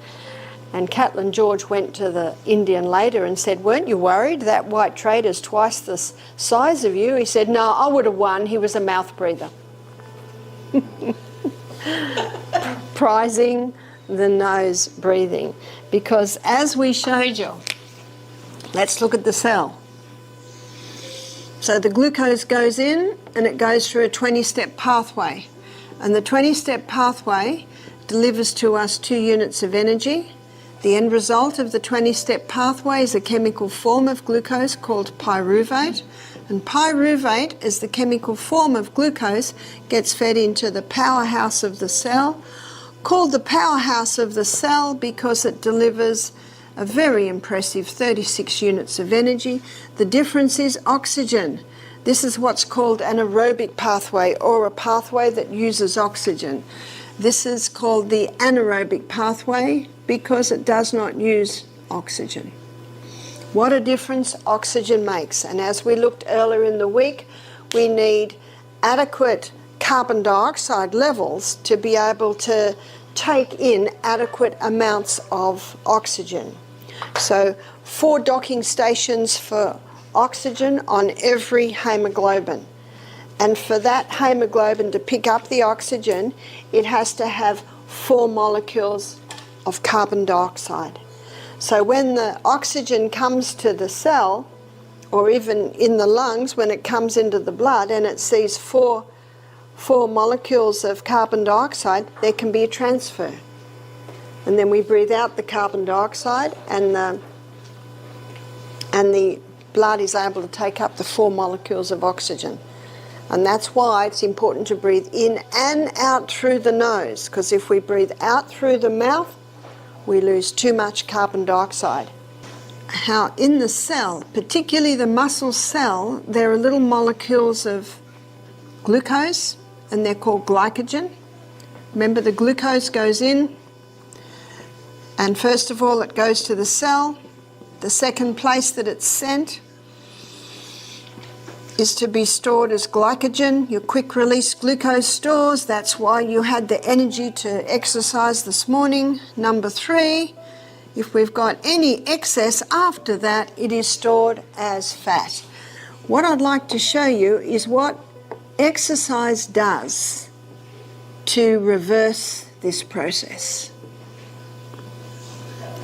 And Catlin George went to the Indian later and said, "Weren't you worried? That white trader's twice the size of you." He said, "No, I would have won. He was a mouth breather." Prizing the nose breathing, because as we showed you, let's look at the cell. So the glucose goes in and it goes through a 20-step pathway, and the 20-step pathway delivers to us 2 units of energy. The end result of the 20-step pathway is a chemical form of glucose called pyruvate. And pyruvate, as the chemical form of glucose, gets fed into the powerhouse of the cell, called the powerhouse of the cell because it delivers a very impressive 36 units of energy. The difference is oxygen. This is what's called an aerobic pathway, or a pathway that uses oxygen. This is called the anaerobic pathway because it does not use oxygen. What a difference oxygen makes. And as we looked earlier in the week, we need adequate carbon dioxide levels to be able to take in adequate amounts of oxygen. So 4 docking stations for oxygen on every hemoglobin. And for that hemoglobin to pick up the oxygen, it has to have 4 molecules of carbon dioxide. So when the oxygen comes to the cell, or even in the lungs, when it comes into the blood and it sees 4 molecules of carbon dioxide, there can be a transfer. And then we breathe out the carbon dioxide, and the blood is able to take up the 4 molecules of oxygen. And that's why it's important to breathe in and out through the nose, because if we breathe out through the mouth, we lose too much carbon dioxide. How in the cell, particularly the muscle cell, there are little molecules of glucose, and they're called glycogen. Remember, the glucose goes in, and first of all it goes to the cell. The second place that it's sent is to be stored as glycogen, your quick release glucose stores. That's why you had the energy to exercise this morning. Number 3, if we've got any excess after that, it is stored as fat. What I'd like to show you is what exercise does to reverse this process.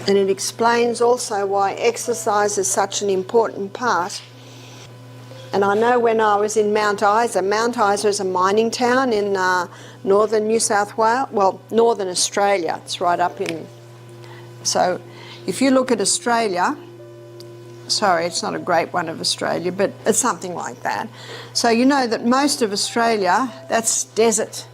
And it explains also why exercise is such an important part. And I know when I was in Mount Isa is a mining town in northern New South Wales, well, northern Australia. It's right up in. So if you look at Australia, sorry, it's not a great one of Australia, but it's something like that. So you know that most of Australia, that's desert.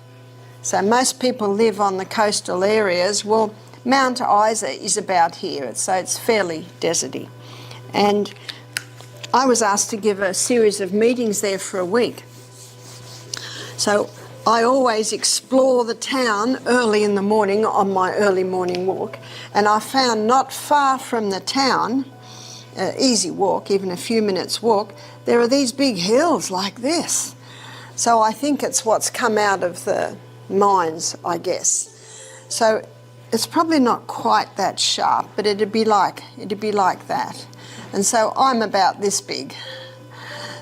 So most people live on the coastal areas. Well, Mount Isa is about here, so it's fairly deserty. And I was asked to give a series of meetings there for a week. So I always explore the town early in the morning on my early morning walk, and I found not far from the town, easy walk, even a few minutes walk, there are these big hills like this. So I think it's what's come out of the mines, I guess. So it's probably not quite that sharp, but it'd be like that. And so I'm about this big.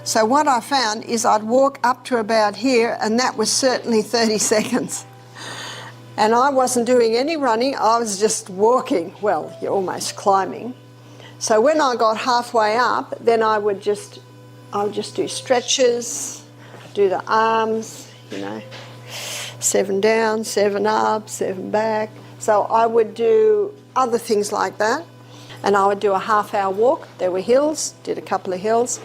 So what I found is I'd walk up to about here, and that was certainly 30 seconds. And I wasn't doing any running, I was just walking. Well, you're almost climbing. So when I got halfway up, then I would just do stretches, do the arms, 7 down, 7 up, 7 back. So I would do other things like that. And I would do a half-hour walk. There were hills, did a couple of hills.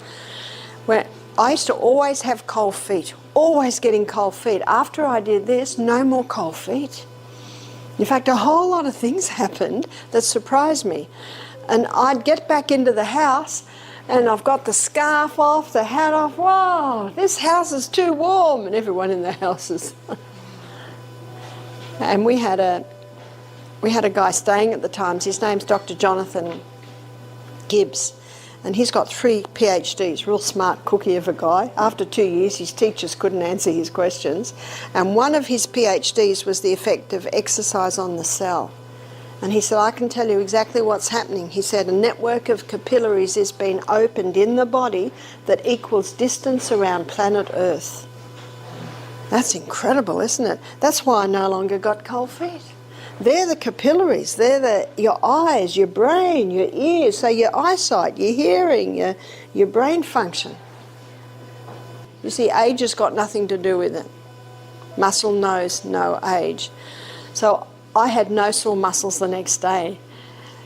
Where I used to always have cold feet, always getting cold feet. After I did this, no more cold feet. In fact, a whole lot of things happened that surprised me. And I'd get back into the house and I've got the scarf off, the hat off. Wow, this house is too warm. And everyone in the house is. And we had a guy staying at the Times. His name's Dr. Jonathan Gibbs. And he's got 3 PhDs, real smart cookie of a guy. After 2 years, his teachers couldn't answer his questions. And one of his PhDs was the effect of exercise on the cell. And he said, I can tell you exactly what's happening. He said, a network of capillaries is being opened in the body that equals distance around planet Earth. That's incredible, isn't it? That's why I no longer got cold feet. They're the capillaries, they're your eyes, your brain, your ears, so your eyesight, your hearing, your brain function. You see, age has got nothing to do with it. Muscle knows no age. So I had no sore muscles the next day.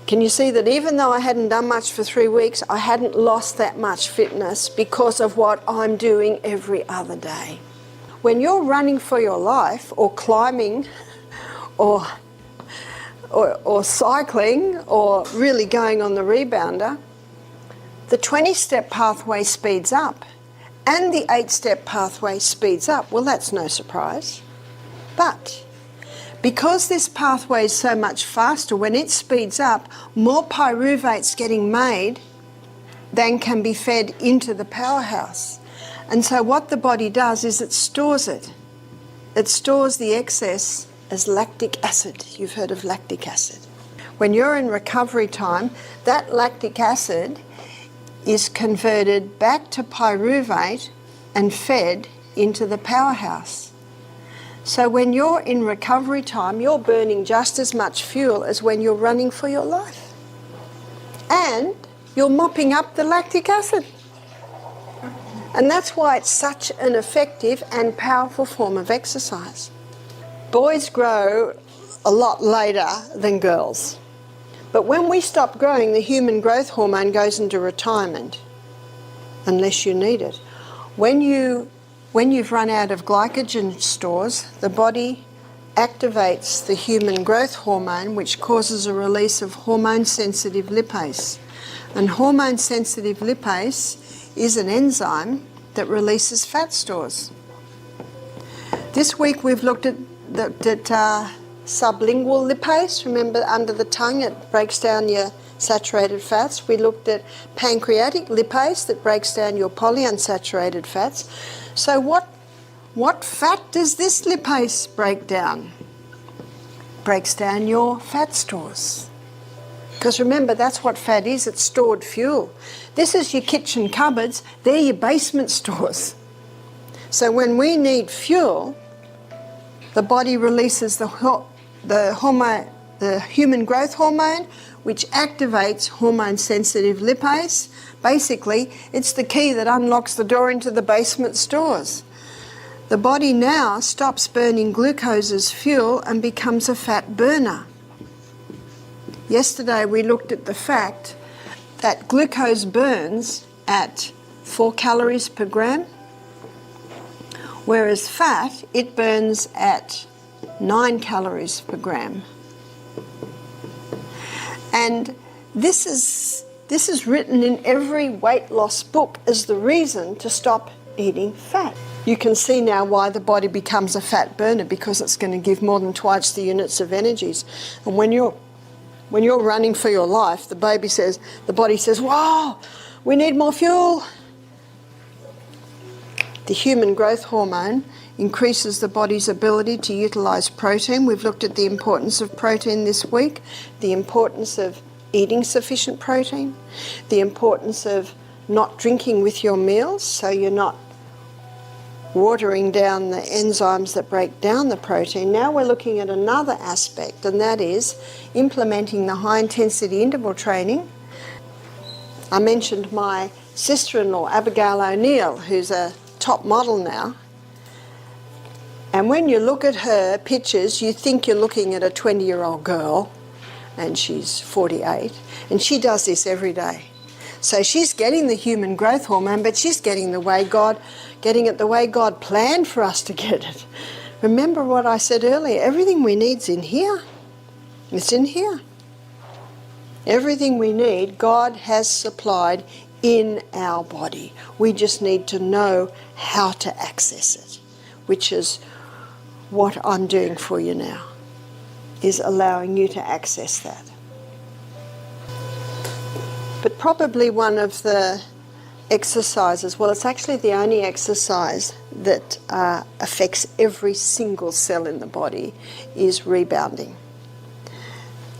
Can you see that even though I hadn't done much for 3 weeks, I hadn't lost that much fitness because of what I'm doing every other day? When you're running for your life or climbing or cycling or really going on the rebounder, the 20-step pathway speeds up and the 8-step pathway speeds up. Well, that's no surprise. But because this pathway is so much faster, when it speeds up, more pyruvate's getting made than can be fed into the powerhouse. And so what the body does is it stores it. It stores the excess as lactic acid. You've heard of lactic acid. When you're in recovery time, that lactic acid is converted back to pyruvate and fed into the powerhouse. So when you're in recovery time, you're burning just as much fuel as when you're running for your life. And you're mopping up the lactic acid. And that's why it's such an effective and powerful form of exercise. Boys grow a lot later than girls. But when we stop growing, the human growth hormone goes into retirement, unless you need it. When you've run out of glycogen stores, the body activates the human growth hormone, which causes a release of hormone-sensitive lipase. And hormone-sensitive lipase is an enzyme that releases fat stores. This week we've looked at sublingual lipase. Remember, under the tongue it breaks down your saturated fats. We looked at pancreatic lipase that breaks down your polyunsaturated fats. So what fat does this lipase break down? Breaks down your fat stores. Because remember, that's what fat is, it's stored fuel. This is your kitchen cupboards, they're your basement stores. So when we need fuel, the body releases the human growth hormone, which activates hormone-sensitive lipase. Basically, it's the key that unlocks the door into the basement stores. The body now stops burning glucose as fuel and becomes a fat burner. Yesterday we looked at the fact that glucose burns at 4 calories per gram, whereas fat, it burns at 9 calories per gram. And this is written in every weight loss book as the reason to stop eating fat. You can see now why the body becomes a fat burner, because it's going to give more than twice the units of energies. And when you're running for your life, the body says, wow, we need more fuel. The human growth hormone increases the body's ability to utilise protein. We've looked at the importance of protein this week, the importance of eating sufficient protein, the importance of not drinking with your meals, so you're not watering down the enzymes that break down the protein. Now we're looking at another aspect, and that is implementing the high-intensity interval training. I mentioned my sister-in-law, Abigail O'Neill, who's a top model now. And when you look at her pictures, you think you're looking at a 20-year-old girl, and she's 48, and she does this every day. So she's getting the human growth hormone, but she's getting it the way God planned for us to get it. Remember what I said earlier, everything we need's in here. It's in here. Everything we need, God has supplied in our body. We just need to know how to access it, which is what I'm doing for you now, is allowing you to access that. But probably one of the exercises, well, it's actually the only exercise that affects every single cell in the body, is rebounding.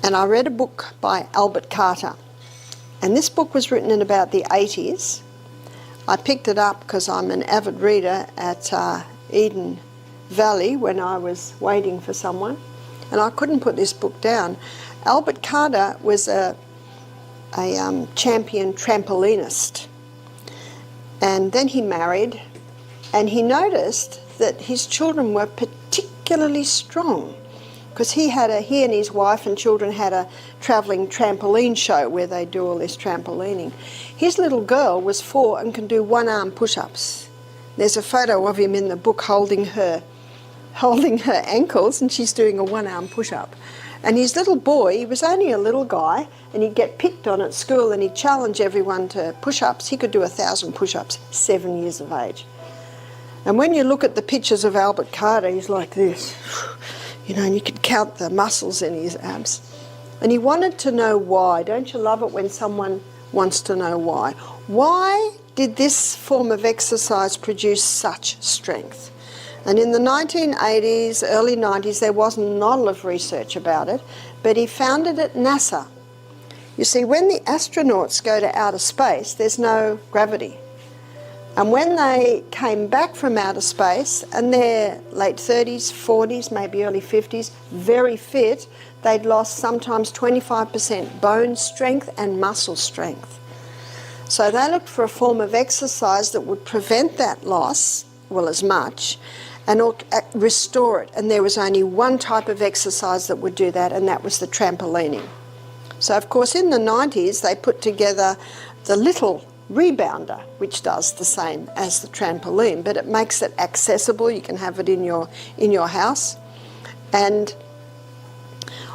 And I read a book by Albert Carter, and this book was written in about the 80s. I picked it up because I'm an avid reader at Eden Valley when I was waiting for someone, and I couldn't put this book down. Albert Carter was a champion trampolinist, and then he married, and he noticed that his children were particularly strong, because he and his wife and children had a travelling trampoline show where they do all this trampolining. His little girl was 4 and can do one-arm push-ups. There's a photo of him in the book holding her ankles, and she's doing a one-arm push-up. And his little boy, he was only a little guy, and he'd get picked on at school, and he'd challenge everyone to push-ups. He could do 1,000 push-ups, 7 years of age. And when you look at the pictures of Albert Carter, he's like this, and you could count the muscles in his abs. And he wanted to know why. Don't you love it when someone wants to know why? Why did this form of exercise produce such strength? And in the 1980s, early 90s, there wasn't a lot of research about it, but he found it at NASA. You see, when the astronauts go to outer space, there's no gravity. And when they came back from outer space, and they're late 30s, 40s, maybe early 50s, very fit, they'd lost sometimes 25% bone strength and muscle strength. So they looked for a form of exercise that would prevent that loss, well, as much, and restore it. And there was only one type of exercise that would do that, and that was the trampolining. So, of course, in the 90s, they put together the little rebounder, which does the same as the trampoline, but it makes it accessible. You can have it in your house. And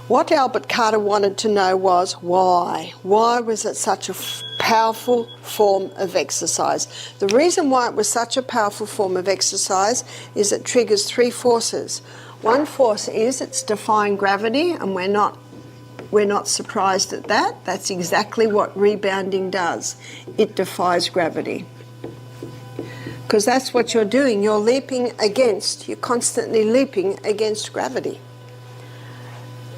what Albert Carter wanted to know was why. Why was it such a powerful form of exercise? The reason why it was such a powerful form of exercise is it triggers 3 forces. One force is it's defying gravity, and we're not surprised at that. That's exactly what rebounding does. It defies gravity. Because that's what you're doing. You're constantly leaping against gravity.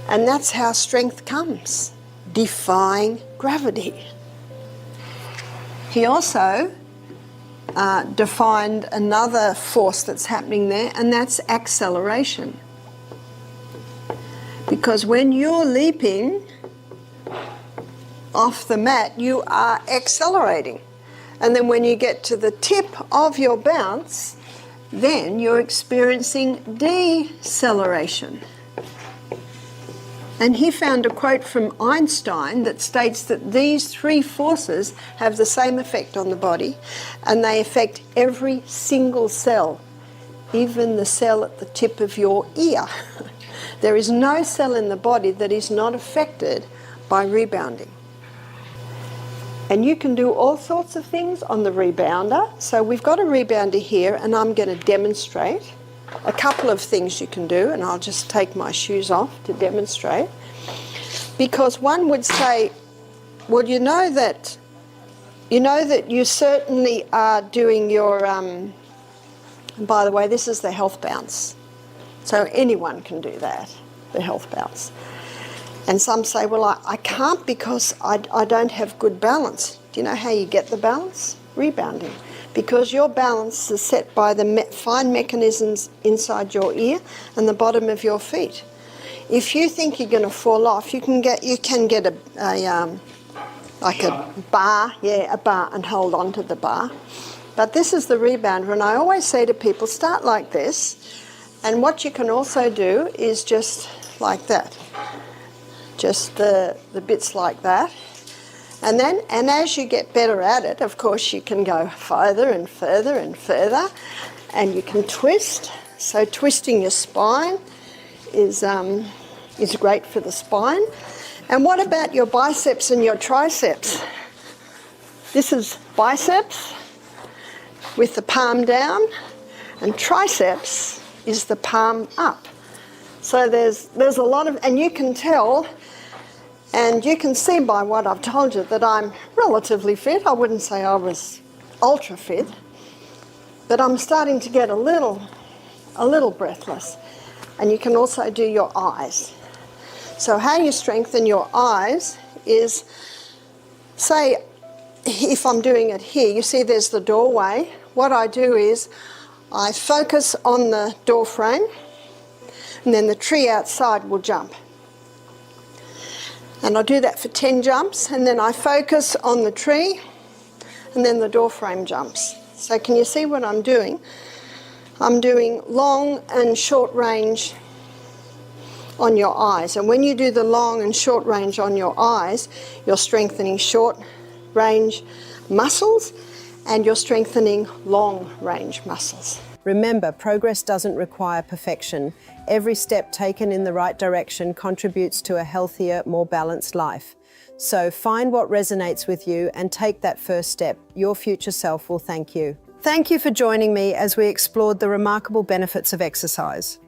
And that's how strength comes, defying gravity. He also defined another force that's happening there, and that's acceleration. Because when you're leaping off the mat, you are accelerating. And then when you get to the tip of your bounce, then you're experiencing deceleration. And he found a quote from Einstein that states that these 3 forces have the same effect on the body, and they affect every single cell, even the cell at the tip of your ear. There is no cell in the body that is not affected by rebounding. And you can do all sorts of things on the rebounder. So we've got a rebounder here, and I'm going to demonstrate a couple of things you can do, and I'll just take my shoes off to demonstrate. Because one would say, well, you know that you certainly are doing your, and by the way, this is the health bounce. So anyone can do that, the health bounce. And some say, well, I can't because I don't have good balance. Do you know how you get the balance? Rebounding. Because your balance is set by the fine mechanisms inside your ear and the bottom of your feet. If you think you're going to fall off, you can get a bar, a bar, and hold on to the bar. But this is the rebounder, and I always say to people, start like this, and what you can also do is just like that. Just the bits like that. And as you get better at it, of course, you can go further and further and further, and you can twist. So twisting your spine is great for the spine. And what about your biceps and your triceps? This is biceps with the palm down, and triceps is the palm up. So there's a lot of, and you can tell, and you can see by what I've told you that I'm relatively fit. I wouldn't say I was ultra fit, but I'm starting to get a little breathless. And you can also do your eyes. So how you strengthen your eyes is, say, if I'm doing it here, you see there's the doorway. What I do is I focus on the door frame, and then the tree outside will jump. And I do that for 10 jumps, and then I focus on the tree, and then the door frame jumps. So can you see what I'm doing? I'm doing long and short range on your eyes. And when you do the long and short range on your eyes, you're strengthening short range muscles, and you're strengthening long range muscles. Remember, progress doesn't require perfection. Every step taken in the right direction contributes to a healthier, more balanced life. So find what resonates with you and take that first step. Your future self will thank you. Thank you for joining me as we explored the remarkable benefits of exercise.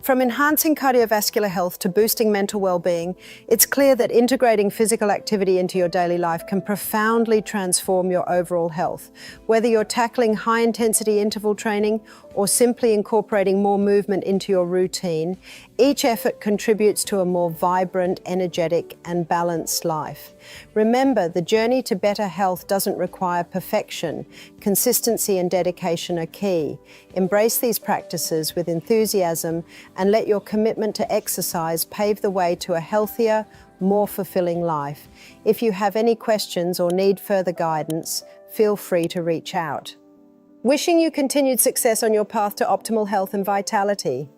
From enhancing cardiovascular health to boosting mental well-being, it's clear that integrating physical activity into your daily life can profoundly transform your overall health. Whether you're tackling high-intensity interval training or simply incorporating more movement into your routine, each effort contributes to a more vibrant, energetic, and balanced life. Remember, the journey to better health doesn't require perfection. Consistency and dedication are key. Embrace these practices with enthusiasm and let your commitment to exercise pave the way to a healthier, more fulfilling life. If you have any questions or need further guidance, feel free to reach out. Wishing you continued success on your path to optimal health and vitality.